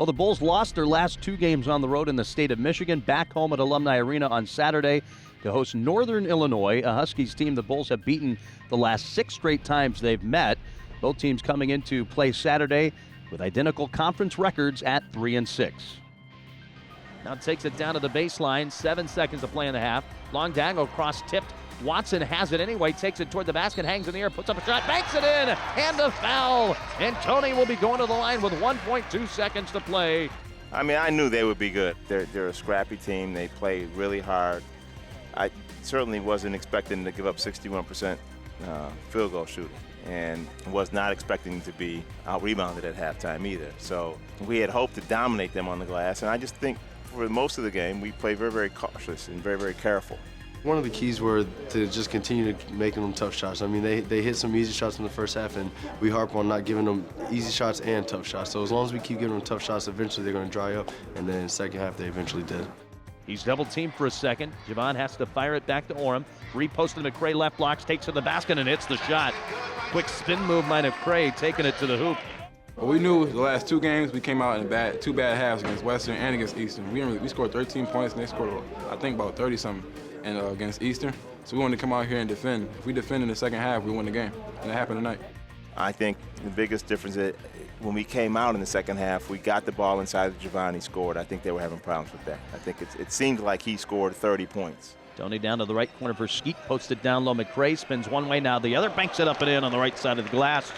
Well, the Bulls lost their last 2 games on the road in the state of Michigan, back home at Alumni Arena on Saturday to host Northern Illinois, a Huskies team the Bulls have beaten the last 6 straight times they've met. Both teams coming into play Saturday with identical conference records at 3-6. Now takes it down to the baseline, 7 seconds to play in the half. Long dangle, cross tipped. Watson has it anyway, takes it toward the basket, hangs in the air, puts up a shot, banks it in, and a foul. And Tony will be going to the line with 1.2 seconds to play. I mean, I knew they would be good. They're a scrappy team. They play really hard. I certainly wasn't expecting to give up 61% field goal shooting, and was not expecting to be out-rebounded at halftime either. So we had hoped to dominate them on the glass, and I just think for most of the game we played very, very cautious and very, very careful. One of the keys were to just continue to making them tough shots. I mean, they hit some easy shots in the first half, and we harp on not giving them easy shots and tough shots. So as long as we keep giving them tough shots, eventually they're going to dry up, and then in the second half they eventually did. He's double-teamed for a second. Javon has to fire it back to Orem. Reposted McCray, left blocks, takes to the basket and hits the shot. Quick spin move by McCray, taking it to the hoop. Well, we knew the last 2 games we came out in two bad halves against Western and against Eastern. We scored 13 points, and they scored, I think, about 30-something against Eastern. So we wanted to come out here and defend. If we defend in the second half, we win the game, and it happened tonight. I think the biggest difference is when we came out in the second half, we got the ball inside of Javon, he scored. I think they were having problems with that. I think it seemed like he scored 30 points. Tony down to the right corner for Skeet, posted down low. McCray spins one way, now the other, banks it up and in on the right side of the glass.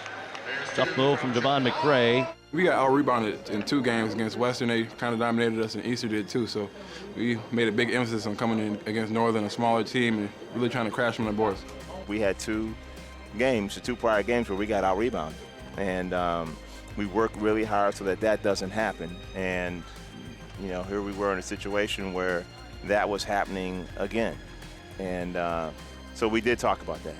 Tough move from Javon McCray. We got out-rebounded in 2 games against Western. They kind of dominated us, and Eastern did too. So we made a big emphasis on coming in against Northern, a smaller team, and really trying to crash them on the boards. We had 2 games, the 2 prior games where we got out-rebounded. And we worked really hard so that doesn't happen. And, you know, here we were in a situation where that was happening again. And so we did talk about that.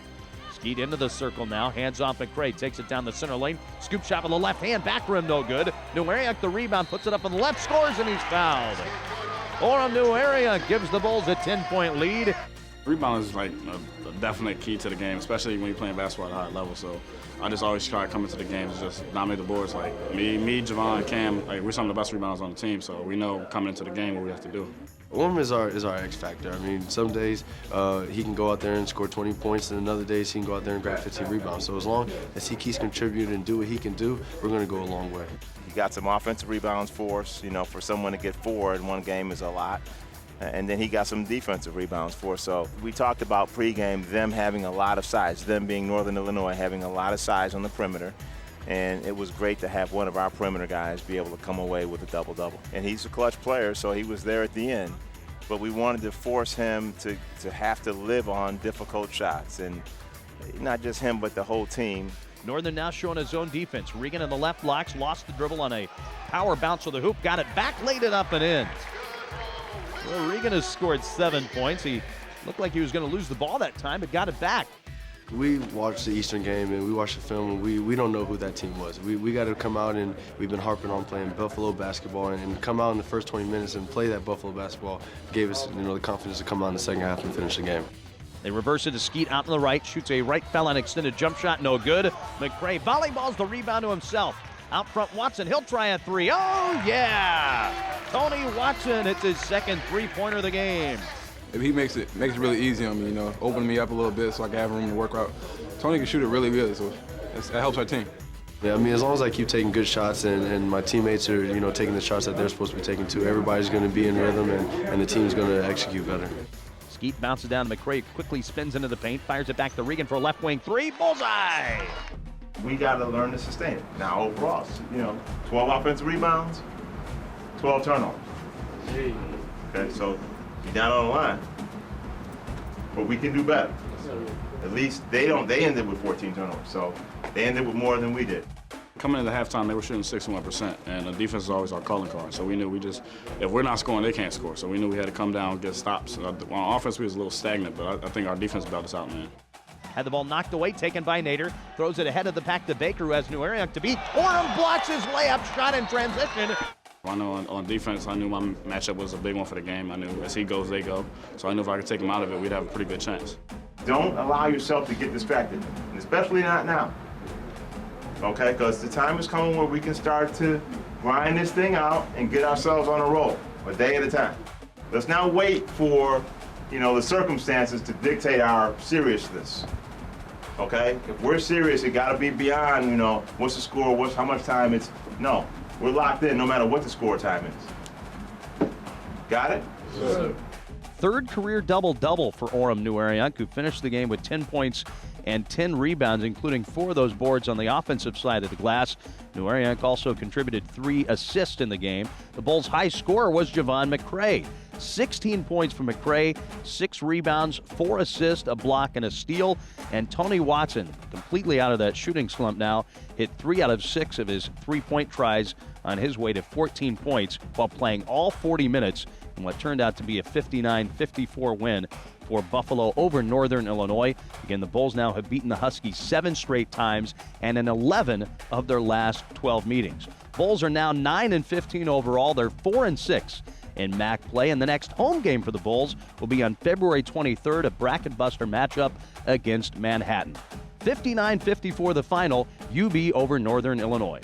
Skeet into the circle now, hands off McCray, takes it down the center lane, scoop shot with the left hand, back rim no good. Nueriak the rebound, puts it up on the left, scores, and he's fouled. Orem Nueriak gives the Bulls a 10-point lead. Rebound is like a definite key to the game, especially when you're playing basketball at a high level. So I just always try to come into the games and just dominate the boards. Like me, Javon, Cam, like we're some of the best rebounders on the team, so we know coming into the game what we have to do. Orem is our X factor. I mean, some days he can go out there and score 20 points, and other days he can go out there and grab 15 rebounds. So as long as he keeps contributing and do what he can do, we're going to go a long way. He got some offensive rebounds for us. You know, for someone to get 4 in one game is a lot. And then he got some defensive rebounds for us. So we talked about pregame, them having a lot of size, them being Northern Illinois, having a lot of size on the perimeter. And it was great to have one of our perimeter guys be able to come away with a double-double. And he's a clutch player, so he was there at the end. But we wanted to force him to have to live on difficult shots. And not just him, but the whole team. Northern now showing his own defense. Regan in the left blocks, lost the dribble on a power bounce of the hoop, got it back, laid it up and in. Well, Regan has scored 7 points. He looked like he was going to lose the ball that time, but got it back. We watched the Eastern game and we watched the film, and we don't know who that team was. We got to come out, and we've been harping on playing Buffalo basketball, and come out in the first 20 minutes and play that Buffalo basketball gave us, the confidence to come out in the second half and finish the game. They reverse it to Skeet out on the right, shoots a right foul on extended jump shot, no good. McCray volleyballs the rebound to himself. Out front, Watson, he'll try a 3. Oh, yeah! Tony Watson hits his second 3-pointer of the game. If he makes it really easy on me, opening me up a little bit so I can have room to work out. Tony can shoot it really good, so that helps our team. Yeah, I mean, as long as I keep taking good shots and my teammates are, taking the shots that they're supposed to be taking too, everybody's going to be in rhythm and the team's going to execute better. Skeet bounces down to McCray, quickly spins into the paint, fires it back to Regan for a left wing 3, bullseye! We got to learn to sustain it. Now, overall, 12 offensive rebounds, 12 turnovers. Okay, so you're down on the line. But we can do better. At least they ended with 14 turnovers, so they ended with more than we did. Coming into halftime, they were shooting 61%, and the defense is always our calling card. So we knew if we're not scoring, they can't score. So we knew we had to come down and get stops. On offense, we was a little stagnant, but I think our defense bailed us out, man. Had the ball knocked away, taken by Nader. Throws it ahead of the pack to Baker, who has Nueriak to beat. Orem blocks his layup shot in transition. I know on defense, I knew my matchup was a big one for the game. I knew as he goes, they go. So I knew if I could take him out of it, we'd have a pretty good chance. Don't allow yourself to get distracted, and especially not now. Okay, because the time is coming where we can start to grind this thing out and get ourselves on a roll, a day at a time. Let's not wait for, the circumstances to dictate our seriousness. Okay? If we're serious, it got to be beyond, what's the score, how much time it's. No, we're locked in no matter what the score time is. Got it? Yes, sir. Third career double-double for Orem Newariunk, who finished the game with 10 points and 10 rebounds, including 4 of those boards on the offensive side of the glass. Newariunk also contributed 3 assists in the game. The Bulls' high scorer was Javon McCray. 16 points for McCray, 6 rebounds, 4 assists, a block, and a steal. And Tony Watson, completely out of that shooting slump now, hit 3 out of 6 of his three-point tries on his way to 14 points while playing all 40 minutes in what turned out to be a 59-54 win for Buffalo over Northern Illinois. Again, the Bulls now have beaten the Huskies 7 straight times and in 11 of their last 12 meetings. Bulls are now 9-15 overall. They're 4-6 in MAC play, and the next home game for the Bulls will be on February 23rd, a bracket buster matchup against Manhattan. 59-54 the final, UB over Northern Illinois.